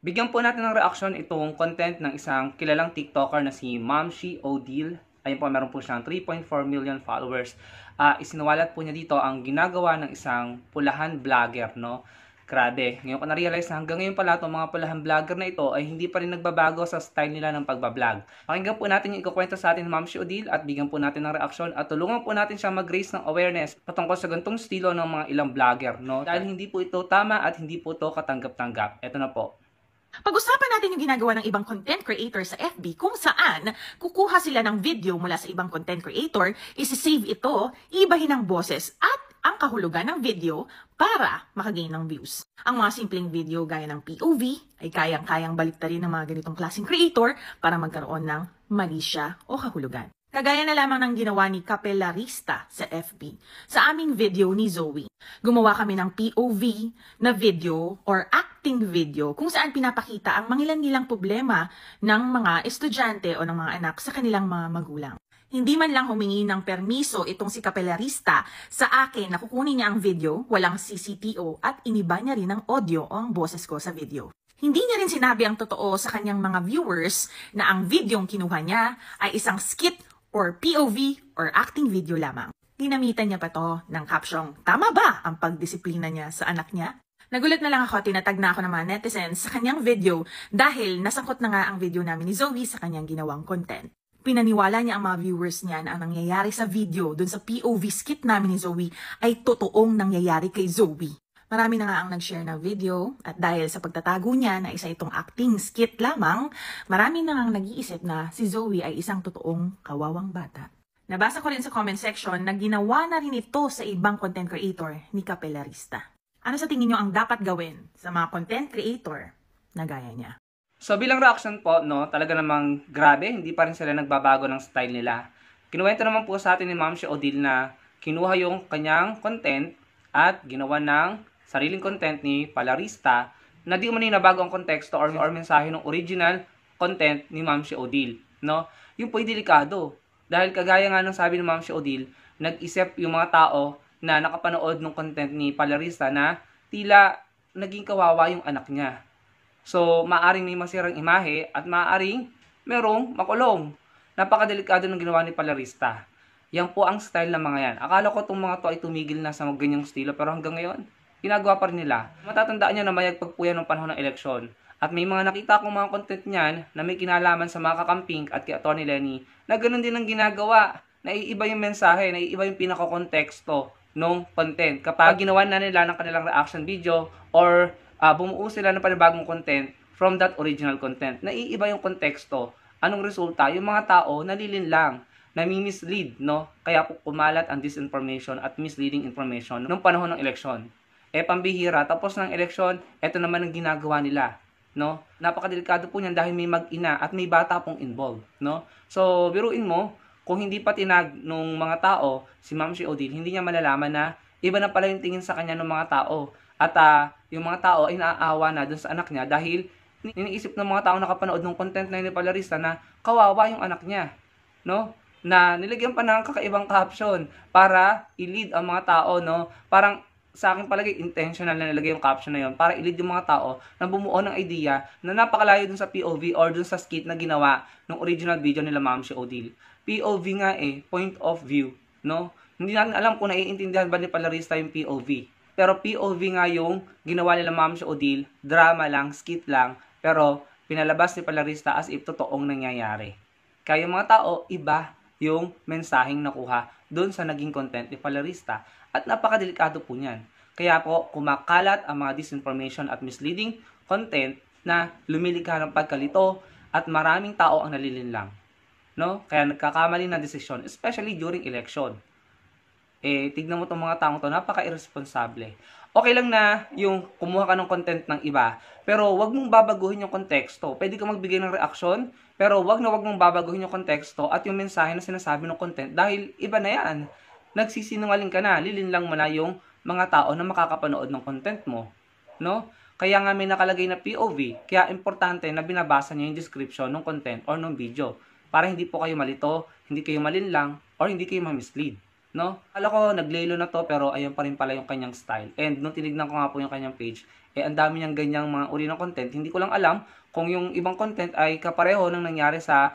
Bigyan po natin ng reaction itong content ng isang kilalang TikToker na si Mamshi Odile. Ayun po, meron po siyang 3.4 million followers. Isinawalat po niya dito ang ginagawa ng isang pulahan vlogger, no? Grabe. Ngayon ko na-realize na hanggang ngayon pala itong mga pulahan vlogger na ito ay hindi pa rin nagbabago sa style nila ng pagbablog. Pakinggan po natin yung ikukwento sa atin ni Mamshi Odile at bigyan po natin ng reaction at tulungan po natin siya mag-raise ng awareness patungkol sa gantong estilo ng mga ilang vlogger, no? Dahil hindi po ito tama at hindi po ito katanggap-tanggap. Ito na po. Pag-usapan natin yung ginagawa ng ibang content creator sa FB kung saan kukuha sila ng video mula sa ibang content creator, isi-save ito, ibahin ang boses at ang kahulugan ng video para makagain ng views. Ang mga simpleng video gaya ng POV ay kayang-kayang baliktarin ng mga ganitong klaseng creator para magkaroon ng malisya o kahulugan. Kagaya na lamang ng ginawa ni Capellarista sa FB. Sa aming video ni Zoe, gumawa kami ng POV na video or acting video kung saan pinapakita ang mangilan-ngilang problema ng mga estudyante o ng mga anak sa kanilang mga magulang. Hindi man lang humingi ng permiso itong si Capellarista sa akin na kukunin niya ang video, walang CCTO at iniba niya rin ang audio o ang boses ko sa video. Hindi niya rin sinabi ang totoo sa kanyang mga viewers na ang videong kinuha niya ay isang skit or POV or acting video lamang. Ginamitan niya pa to ng caption, tama ba ang pagdisiplina niya sa anak niya? Nagulat na lang ako at tinatag na ako ng mga netizens sa kanyang video dahil nasangkot na nga ang video namin ni Zoe sa kanyang ginawang content. Pinaniwala niya ang mga viewers niya na ang nangyayari sa video dun sa POV skit namin ni Zoe ay totoong nangyayari kay Zoe. Marami na nga ang nag-share ng video at dahil sa pagtatago niya na isa itong acting skit lamang, marami na nga nag-iisip na si Zoe ay isang totoong kawawang bata. Nabasa ko rin sa comment section na ginawa na rin ito sa ibang content creator ni Capellarista. Ano sa tingin nyo ang dapat gawin sa mga content creator na gaya niya? So bilang reaction po, no, talaga namang grabe, hindi pa rin sila nagbabago ng style nila. Kinuwento naman po sa atin ni Mamshi Odile na kinuha yung kanyang content at ginawa ng sariling content ni Pallarista na di umano'y nabago ang konteksto or mensahe ng original content ni Mamshi Odile, no? Yung po'y delikado. Dahil kagaya nga ng sabi ni Mamshi Odile, nag-isip yung mga tao na nakapanood ng content ni Pallarista na tila naging kawawa yung anak niya. So, maaring may masirang imahe at maaring merong makulong. Napakadelikado ng ginawa ni Pallarista. Yan po ang style ng mga yan. Akala ko itong mga to ay tumigil na sa ganyang estilo pero hanggang ngayon, ginagawa pa rin nila. Matatandaan nyo na mayagpag po yan ng panahon ng eleksyon. At may mga nakita akong mga content niyan na may kinalaman sa mga kakamping at kay Atty. Lenny na ganoon din ang ginagawa. Naiiba yung mensahe, naiiba yung pinaka-konteksto ng content. Kapag ginawa na nila ng kanilang reaction video or bumuo sila ng panibagong content from that original content, naiiba yung konteksto. Anong resulta? Yung mga tao nalilinlang, nami-mislead, no? Kaya po kumalat ang disinformation at misleading information nung panahon ng eleksyon. Pambihira, tapos ng eleksyon, eto naman ang ginagawa nila, no? Napakadelikado po niyan dahil may mag-ina at may bata pong involved, no? So, biruin mo, kung hindi pa tinag nung mga tao, si Mamshi Odile, hindi niya malalaman na iba na pala yung tingin sa kanya ng mga tao. At yung mga tao ay naaawa na dun sa anak niya dahil iniisip ng mga tao nakapanood ng content na ni Pallarista na kawawa yung anak niya, no? Na nilagyan pa ng kakaibang caption para i-lead ang mga tao, no? Parang sa akin palagi intentional na nilagay yung caption na yon para i-lead yung mga tao na bumuo ng idea na napakalayo dun sa POV or dun sa skit na ginawa ng original video nila Mamshi Odile. POV nga point of view, no? Hindi natin alam kung naiintindihan ba ni Pallarista yung POV. Pero POV nga yung ginawa nila Mamshi Odile, drama lang, skit lang, pero pinalabas ni Pallarista as if totoong nangyayari. Kaya yung mga tao, iba yung mensaheng nakuha doon sa naging content ni Pallarista. At napakadelikado po niyan. Kaya po, kumakalat ang mga disinformation at misleading content na lumilikha ng pagkalito at maraming tao ang nalilinlang, no? Kaya nagkakamali ng desisyon, especially during election. Tignan mo itong mga taong to, napaka-irresponsable. Okay lang na yung kumuha ka ng content ng iba, pero wag mong babaguhin yung konteksto. Pwede ka magbigay ng reaksyon, pero wag mong babaguhin yung konteksto at yung mensahe na sinasabi ng content dahil iba na yan. Nagsisinungaling ka na, lilinlang mo na yung mga tao na makakapanood ng content mo, no? Kaya nga may nakalagay na POV, kaya importante na binabasa niyo yung description ng content or ng video para hindi po kayo malito, hindi kayo malinlang, or hindi kayo ma-mislead, no? Akala ko naglelo na to pero ayun pa rin pala yung kanyang style. And nung tinignan ko nga po yung kanyang page, ang dami niyang ganyang mga uri ng content. Hindi ko lang alam kung yung ibang content ay kapareho ng nangyari sa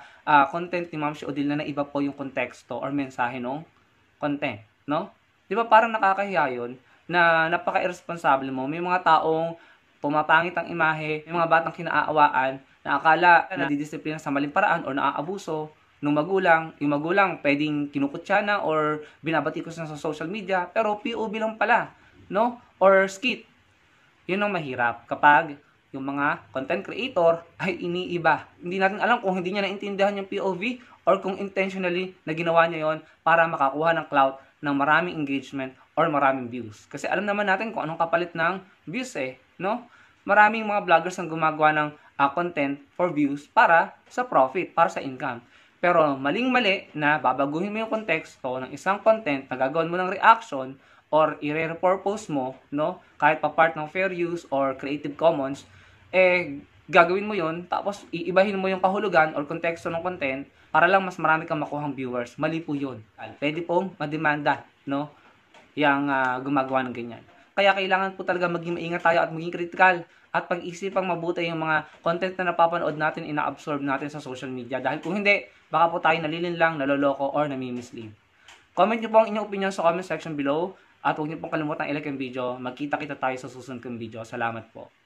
content ni Ma'am Shi Odile na iba po yung konteksto or mensahe ng content, no? Di ba parang nakakahiya yun na napaka-irresponsible mo. May mga taong pumapangit ang imahe, may mga batang kinaaawaan na akala na nadidisiplina sa maling paraan or naaabuso nung magulang. Yung magulang pwedeng kinukutsana or binabatikos na sa social media, pero POV lang pala, no? Or skit. Yun ang mahirap kapag yung mga content creator ay iniiba. Hindi natin alam kung hindi niya naintindihan yung POV or kung intentionally na ginawa niya yon para makakuha ng clout ng maraming engagement or maraming views. Kasi alam naman natin kung anong kapalit ng views no? Maraming mga vloggers ang gumagawa ng content for views para sa profit, para sa income. Pero maling-mali na babaguhin mo yung konteksto ng isang content na gagawin mo ng reaction or i-repurpose mo, no? Kahit pa part ng fair use or Creative Commons, gagawin mo yon tapos iibahin mo yung kahulugan or konteksto ng content para lang mas marami kang makuhang viewers. Mali po yun. Pwede pong mademanda, no? Yang gumagawa ng ganyan. Kaya kailangan po talaga maging maingat tayo at maging critical at pag-isipang mabuti yung mga content na napapanood natin, ina-absorb natin sa social media. Dahil kung hindi, baka po tayo nalilinlang, naloloko, or nami-mislead. Comment nyo po ang inyong opinion sa comment section below at huwag nyo pong kalimutan i-like ang video. Magkita-kita tayo sa susunod kong video. Salamat po.